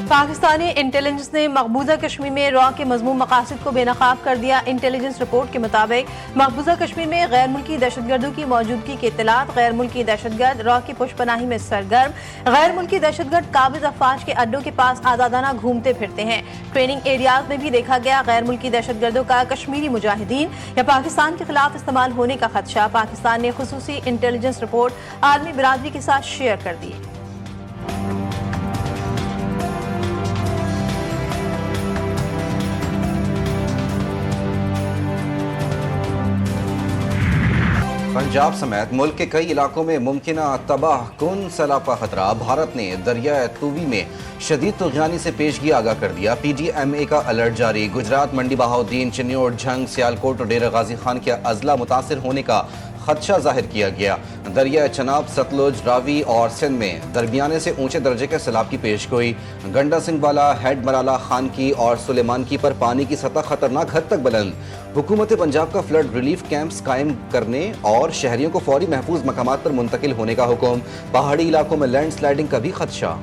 Pakistani intelligence ने मकबूजा कश्मीर में raw के मजमूम मकासद को बेनकाब कर दिया। इंटेलिजेंस रिपोर्ट के मुताबिक मकबूजा कश्मीर में गैर मुल्की दहशतगर्दों की मौजूदगी की इत्तलात। गैर मुल्की दहशतगर्द रॉ की पुशपनाही में सरगर्म। गैर मुल्की दहशतगर्द काबिज अफवाज के अड्डों के पास आजादाना घूमते फिरते हैं। ट्रेनिंग एरियाज में भी देखा गया गैर मुल्की दहशतगर्दों का कश्मीरी मुजाहिदीन या पाकिस्तान के खिलाफ इस्तेमाल होने का खदशा। पाकिस्तान ने खुसूसी इंटेलिजेंस रिपोर्ट आलमी बिरादरी के साथ शेयर कर दी। पंजाब समेत मुल्क के कई इलाकों में मुमकिना तबाह कुन सैलाब का खतरा। भारत ने दरिया तूवी में शदीद तुगयानी से पेशगी आगाह कर दिया। PDMA का अलर्ट जारी। गुजरात, मंडी बहाउद्दीन, चिन्नौर, झंग, सियालकोट और डेरा गाजी खान के अजला मुतासर होने का खदशा जाहिर किया गया। दरिया चनाब, सतलुज, रावी और सिंध में दरमियाने से ऊंचे दर्जे के सैलाब की पेशगोई। गंडा सिंह वाला, हेड मराला, खान की और सुलेमान की पर पानी की सतह खतरनाक हद तक बुलंद। हुकूमत पंजाब का फ्लड रिलीफ कैंप्स कायम करने और शहरियों को फौरी महफूज मकामात पर मुंतकिल होने का हुक्म। पहाड़ी इलाकों में लैंड स्लाइडिंग का भी खदशा।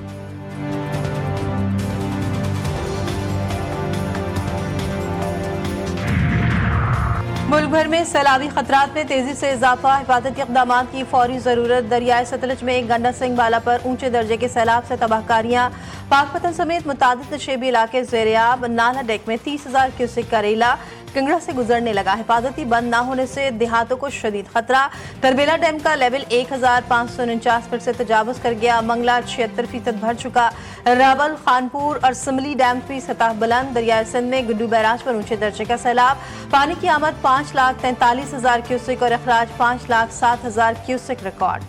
मुल्क भर में सैलाबी खतरात में तेजी से इजाफा। हिफाजती इक़दाम की फौरी जरूरत। दरियाए सतलुज में गंडा सिंह वाला पर ऊंचे दर्जे के सैलाब से तबाहकारियां। पाकपतन समेत मुतादिद नशेबी इलाके ज़ेरियाब। नाला डेक में 30,000 क्यूसेक का रेला कंगड़ा से गुजरने लगा। हिफाजती बंद न होने से देहातों को शदीद खतरा। तरबेला डैम का लेवल 1549 फीट से तजावुज कर गया। मंगला 76% भर चुका। रावल, खानपुर और सिमली डैम की सतह बुलंद। दरियाए सिंध में गुड्डू बैराज पर ऊंचे दर्जे का सैलाब। पानी की आमद 5,43,000 क्यूसेक और अखराज 5,07,000 क्यूसेक रिकॉर्ड।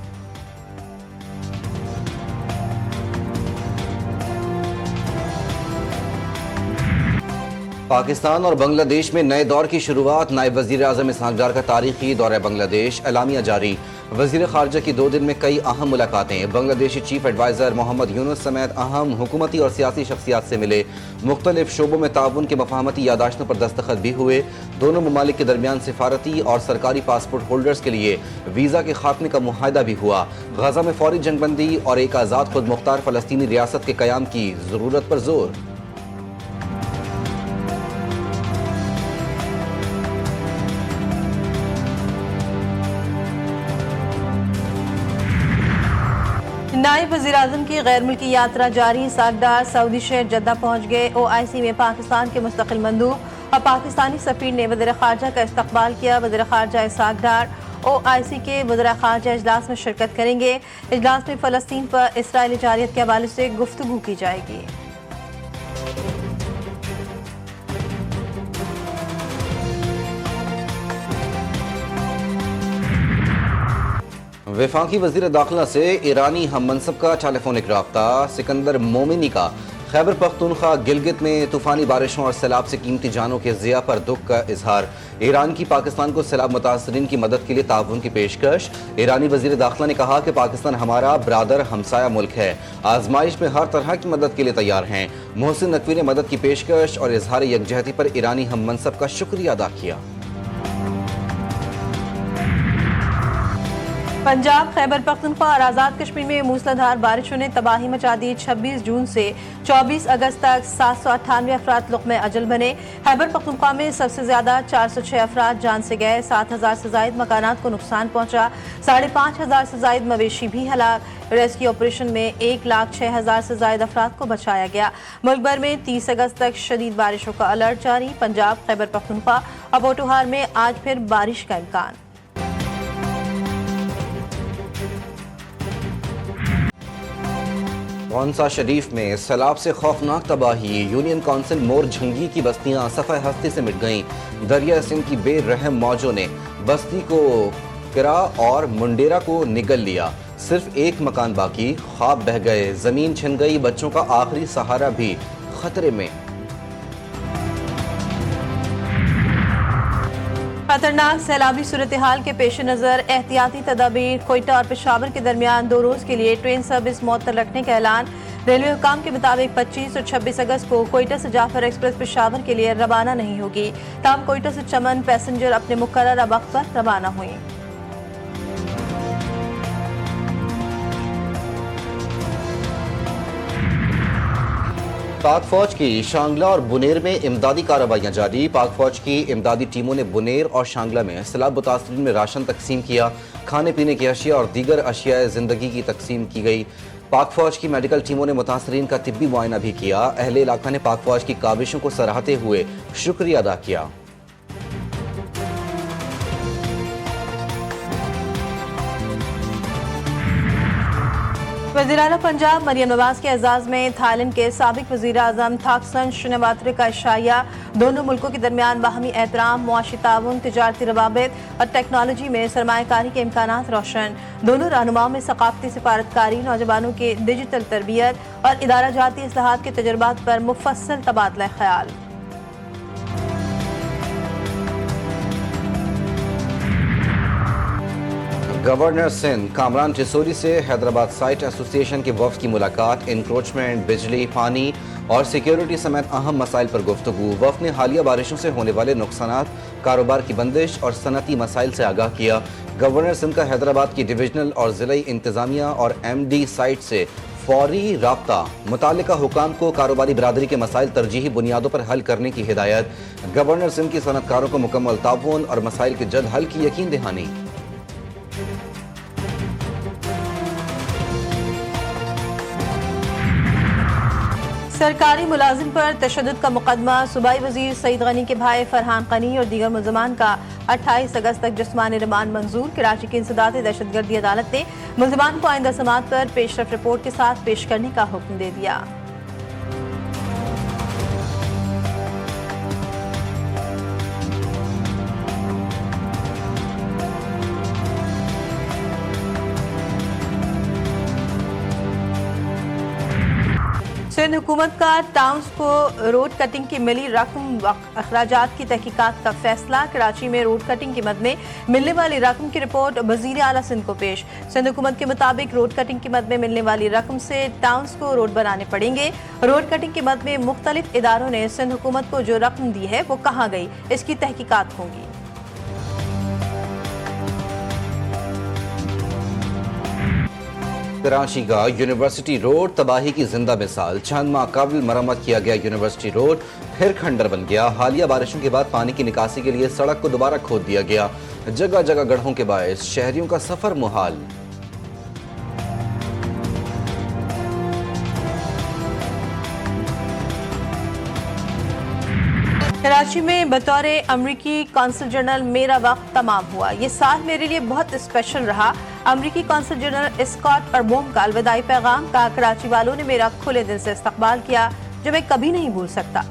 पाकिस्तान और बांग्लादेश में नए दौर की शुरुआत। नायब वजीर आज़म इसहाक डार का तारीखी दौरा बांग्लादेश। एलामिया जारी। वजीर खारजा की 2 दिन में कई अहम मुलाकातें। बांग्लादेशी चीफ एडवाइज़र मोहम्मद यूनुस समेत अहम हुकूमती और सियासी शख्सियात से मिले। मुख्तलिफ शोबों में ताउन के मफाहमती यादाश्तों पर दस्तखत भी हुए। दोनों ममालिक के दरमियान सिफारती और सरकारी पासपोर्ट होल्डर्स के लिए वीज़ा के खात्मे का मुआहदा भी हुआ। गजा में फौरी जंगबंदी और एक आज़ाद खुद मुख्तार फ़लस्तीनी रियासत के क़याम की ज़रूरत पर जोर। नायब वज़ीर आज़म की गैर मुल्की यात्रा जारी। इसहाक डार सऊदी शहर जद्दा पहुँच गए। OIC में पाकिस्तान के मुस्तकिल मंदूब और पाकिस्तानी सफ़ीर ने वज़ीर ख़ारजा का इस्तकबाल किया। वज़ीर ख़ारजा इसहाक डार OIC के वज़ीर ख़ारजा इजलास में शिरकत करेंगे। इजलास में फ़लस्तीन पर इसराइली जारियत के हवाले से गुफ्तगू की जाएगी। वफाकी वज़ीर दाखिला से ईरानी हम मनसब का टेलीफोनिक रब्ता। सिकंदर मोमिनी का खैबर पख्तूनख्वा गिलगित में तूफ़ानी बारिशों और सैलाब से कीमती जानों के ज़िया पर दुख का इजहार। ईरान की पाकिस्तान को सैलाब मुतासरीन की मदद के लिए ताउन की पेशकश। ईरानी वज़ीर दाखिला ने कहा कि पाकिस्तान हमारा बरादर हमसाया मुल्क है। आजमाइश में हर तरह की मदद के लिए तैयार हैं। मोहसिन नकवी ने मदद की पेशकश और इजहार यकजहती पर ईरानी हम मनसब का शुक्रिया अदा किया। पंजाब, खैबर पख्तूनख्वा और आज़ाद कश्मीर में मूसलाधार बारिशों ने तबाही मचा दी। 26 जून से 24 अगस्त तक 798 अफराद लुक़्मे अजल बने। खैबर पख्तूनख्वा में सबसे ज्यादा 406 अफराद जान से गए। 7,000 से जायद मकानात को नुकसान पहुंचा। 5,500 से जायद मवेशी भी हलाक। रेस्क्यू ऑपरेशन में 1,06,000 से जायद अफराद को बचाया गया। मुल्क भर में 30 अगस्त तक शदीद बारिशों का अलर्ट जारी। पंजाब, खैबर पख्तूनख्वा और पोठोहार में आज फिर बारिश का इम्कान। कौंसा शरीफ में सैलाब से खौफनाक तबाही। यूनियन काउंसिल मोर झंगी की बस्तियां सफ़े हस्ती से मिट गईं। दरिया सिंध की बेरहम मौजों ने बस्ती को किरा और मुंडेरा को निगल लिया। सिर्फ एक मकान बाकी, ख्वाब बह गए, जमीन छिन गई, बच्चों का आखिरी सहारा भी खतरे में। खतरनाक सैलाबी सूरत हाल के पेश नज़र एहतियाती तदाबीर। कोयटा और पेशावर के दरमियान 2 रोज़ के लिए ट्रेन सर्विस मुअत्तल रखने का ऐलान। रेलवे हुकाम के मुताबिक 25 और 26 अगस्त को कोयटा से जाफर एक्सप्रेस पेशावर के लिए रवाना नहीं होगी। तब कोयटा से चमन पैसेंजर अपने मुकर्रर वक्त पर रवाना हुई। पाक फौज की शांगला और बुनेर में इमदादी कार्रवाइयां जारी। पाक फौज की इमदादी टीमों ने बुनेर और शांगला में सैलाब मुतासरीन में राशन तकसीम किया। खाने पीने की अशिया और दीगर अशियाए जिंदगी की तकसीम की गई। पाक फौज की मेडिकल टीमों ने मुतासरीन का तिब्बी मुआयना भी किया। अहले इलाका ने पाक फौज की काविशों को सराहते हुए शुक्रिया अदा किया। वज़ीर-ए-आला पंजाब मरियम नवाज के एजाज में थाईलैंड के साबिक वज़ीर आज़म थाकसन शिनावात्रे का इशाया। दोनों मुल्कों के दरमियान बाहमी एहतराम, मुआशी ताउन, तिजारती रवाबित और टेक्नोलॉजी में सरमायाकारी के इम्कानात रोशन। दोनों रहनुमाओं में सकाफती सिफारतकारी, नौजवानों की डिजिटल तरबियत और इदारा जाती इस्लाहात के तजुर्बात पर मुफस्सल तबादला ख्याल। गवर्नर सिंध कामरान चिसोली से हैदराबाद साइट एसोसिएशन के वफ्द की मुलाकात। इंक्रोचमेंट, बिजली, पानी और सिक्योरिटी समेत अहम मसाइल पर गुफ्तगू। वफ्द ने हालिया बारिशों से होने वाले नुकसानात, कारोबार की बंदिश और सनती मसाइल से आगाह किया। गवर्नर सिंध का हैदराबाद की डिविजनल और जिला इंतजामिया और MD साइट से फौरी राब्ता, मुतालिका हुकाम को कारोबारी बरादरी के मसाइल तरजीही बुनियादों पर हल करने की हिदायत। गवर्नर सिंध की सनतकारों को मुकम्मल ताउन और मसाइल के जल्द हल की यकीन दहानी। सरकारी मुलाजिम पर तशद्दुद का मुकदमा। सूबाई वजीर सईद गनी के भाई फरहान गनी और दीगर मुलजमान का 28 अगस्त तक जिस्मानी रिमांड मंजूर। कराची की इंसदाद दहशतगर्दी अदालत ने मुलजमान को आइंदा समाअत पर पेशरफ रिपोर्ट के साथ पेश करने का हुक्म दे दिया। सिंध हुकूमत का टाउन्स को रोड कटिंग की मिली रकम अखराजात की तहकीकात का फैसला। कराची में रोड कटिंग की मद में मिलने वाली रकम की रिपोर्ट वज़ीर आला सिंध को पेश। सिंध हुकूमत के मुताबिक रोड कटिंग की मद में मिलने वाली रकम से टाउन्स को रोड बनाने पड़ेंगे। रोड कटिंग की मद में मुख्तलिफ इदारों ने सिंध हुकूमत को जो रकम दी है वो कहाँ गई, इसकी तहकीकात होंगी। कराची का यूनिवर्सिटी रोड तबाही की जिंदा मिसाल। चंद माह कबल मरम्मत किया गया यूनिवर्सिटी रोड फिर खंडर बन गया। हालिया बारिशों के बाद पानी की निकासी के लिए सड़क को दोबारा खोद दिया गया। जगह जगह गड्ढों के बायस शहरियों का सफर मुहाल। कराची में बतौर अमरीकी कौंसल जनरल मेरा वक्त तमाम हुआ। ये साल मेरे लिए बहुत स्पेशल रहा। अमरीकी कौंसल जनरल स्कॉट अर्बोम का अलविदाई पैगाम का कराची वालों ने मेरा खुले दिल से इस्तकबाल किया, जो मैं कभी नहीं भूल सकता।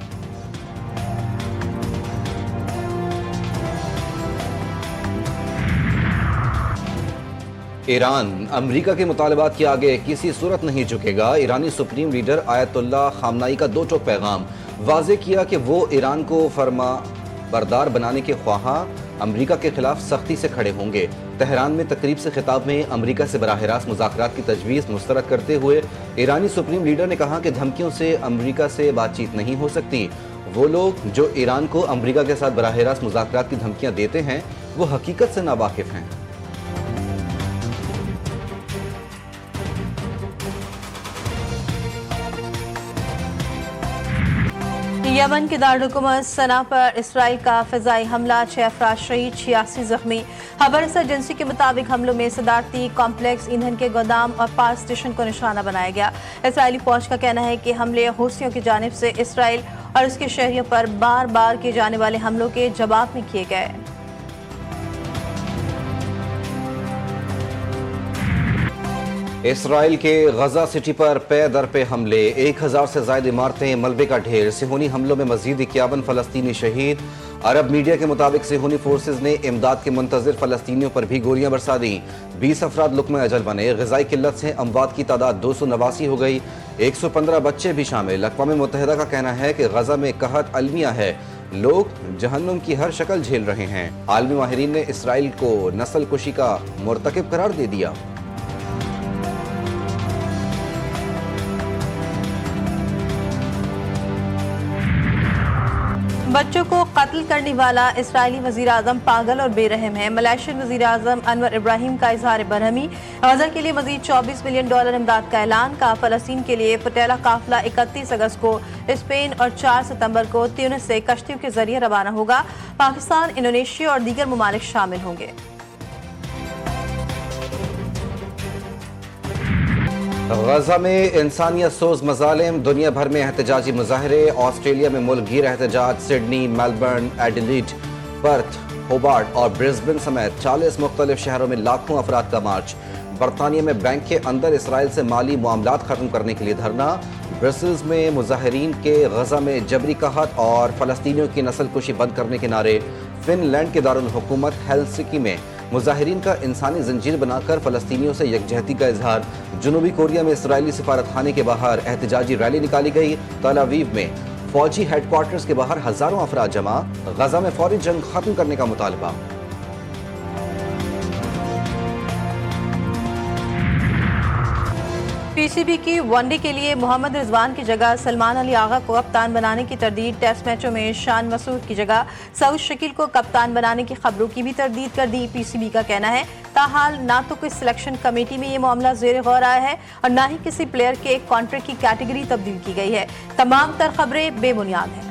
ईरान अमरीका के मुतालबात के आगे किसी सूरत नहीं झुकेगा। ईरानी सुप्रीम लीडर आयतुल्लाह खामनाई का दो टोक पैगाम। वाज़े किया कि वो ईरान को फरमा बरदार बनाने के ख्वाहा अमरीका के खिलाफ सख्ती से खड़े होंगे। तेहरान में तकरीब से खिताब में अमरीका से बराह रास्त मुज़ाकरात की तजवीज़ मुस्तरद करते हुए ईरानी सुप्रीम लीडर ने कहा कि धमकियों से अमरीका से बातचीत नहीं हो सकती। वो लोग जो ईरान को अमरीका के साथ बराह रास्त मुज़ाकरात की धमकियाँ देते हैं वो हकीकत से नावाकिफ़ हैं। यमन के दारुलहुकूमत सना पर इसराइल का फ़िज़ाई हमला, 6 अफराद शहीद, 86 जख्मी। खबर एजेंसी के मुताबिक हमलों में सदारती कॉम्प्लेक्स, ईंधन के गोदाम और पावर स्टेशन को निशाना बनाया गया। इसराइली फौज का कहना है कि हमले हूसियों की जानिब से इसराइल और उसके शहरियों पर बार बार किए जाने वाले हमलों के जवाब में किए गए। इसराइल के गजा सिटी पर पे दर पे हमले, 1000 से ज्यादा इमारतें मलबे का ढेर। सिहोनी हमलों में मजीद 51 फलस्तीनी शहीद। अरब मीडिया के मुताबिक सिहोनी फोर्सेज ने इमदाद के मुंतजिर फलस्तीनियों पर भी गोलियां बरसा दी। 20 अफराद लुक्मे अजल बने। ग़िज़ाई किल्लत से अमवात की तादाद 289 हो गई। 115 बच्चे भी शामिल। अक़वाम मुत्तहिदा का कहना है कि गजा में कहत अलमिया है, लोग जहन्नुम की हर शक्ल झेल रहे हैं। आलमी माहिरीन ने इसराइल को नस्ल कुशी का मुर्तकिब करार दे दिया। बच्चों को कत्ल करने वाला इसराइली वजीर आजम पागल और बेरहम है। मलेशियन वजीर आजम अनवर इब्राहिम का इजहार बरहमी। गजा के लिए मजीद $24 मिलियन इमदाद का ऐलान का। फलस्तीन के लिए पटेला काफिला 31 अगस्त को स्पेन और 4 सितंबर को ट्यूनिस से कश्तियों के जरिए रवाना होगा। पाकिस्तान, इंडोनेशिया और दीगर ममालिक शामिल होंगे। गजा में इंसानियत सोज मजालिम, दुनिया भर में एहतजाजी मुजाहरे। ऑस्ट्रेलिया में मुल्क गिर एहतजाज। Sydney, Melbourne, Adelaide, Perth, Hobart और ब्रिस्बेन समेत 40 मुख्तलिफ शहरों में लाखों अफराद का मार्च। बरतानिया में बैंक के अंदर इसराइल से माली मामलात खत्म करने के लिए धरना। ब्रसल्स में मुजाहिरीन के गजा में जबरी कहत और फलस्तीनियों की नस्लकुशी बंद करने के नारे। फिनलैंड के दारुल हुकूमत हेलसिंकी में मुजाहिरीन का इंसानी जंजीर बनाकर फलस्तीनियों से यकजहती का इजहार। जनूबी कोरिया में इसराइली सिफारतखाने के बाहर एहतजाजी रैली निकाली गई। तल अवीव में फौजी हेडक्वार्टर्स के बाहर हजारों अफराद जमा। गजा में फौरी जंग खत्म करने का मुतालबा। पीसीबी की वनडे के लिए मोहम्मद रिजवान की जगह सलमान अली आगा को कप्तान बनाने की तरदीद। टेस्ट मैचों में शान मसूद की जगह सऊद शकील को कप्तान बनाने की खबरों की भी तरदीद कर दी। पीसीबी का कहना है ताहाल ना तो कोई सिलेक्शन कमेटी में ये मामला ज़ेर गौर आया है और ना ही किसी प्लेयर के कॉन्ट्रैक्ट की कैटेगरी तब्दील की गई है। तमाम तर खबरें बेबुनियाद हैं।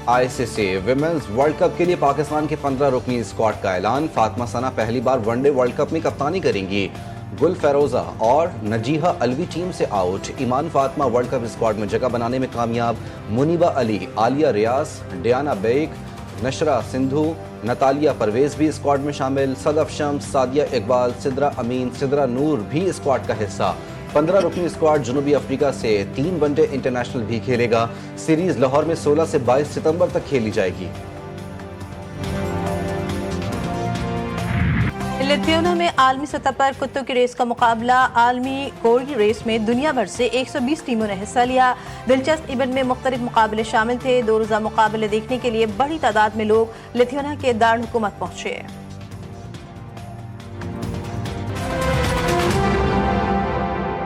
आईसीसी विमेंस वर्ल्ड कप के लिए पाकिस्तान के 15 रुकनी स्क्वाड का ऐलान। फातिमा सना पहली बार वनडे वर्ल्ड कप में कप्तानी करेंगी। गुल फेरोजा और नजीहा अलवी टीम से आउट। ईमान फातिमा वर्ल्ड कप स्क्वाड में जगह बनाने में कामयाब। मुनीबा अली, आलिया रियाज, Diana bag, नशरा Sindhu, Natalia Parvez भी स्क्वाड में शामिल। सदफ शम्स, सादिया इकबाल, सिद्रा अमीन, सिद्रा नूर भी स्क्वाड का हिस्सा। 15 रुकनी स्क्वाड जनूबी अफ्रीका से 3 वनडे इंटरनेशनल भी खेलेगा। सीरीज लाहौर में 16 से 22 सितंबर तक खेली जाएगी। लिथुआनिया में आलमी सतह पर कुत्तों की रेस का मुकाबला। आलमी कोर्गी रेस में दुनिया भर से 120 टीमों ने हिस्सा लिया। दिलचस्प इवेंट में मुख्तलिफ मुकाबले शामिल थे। 2 रोज़ा मुकाबले देखने के लिए बड़ी तादाद में लोग लिथुआनिया के दारुल हुकूमत पहुंचे।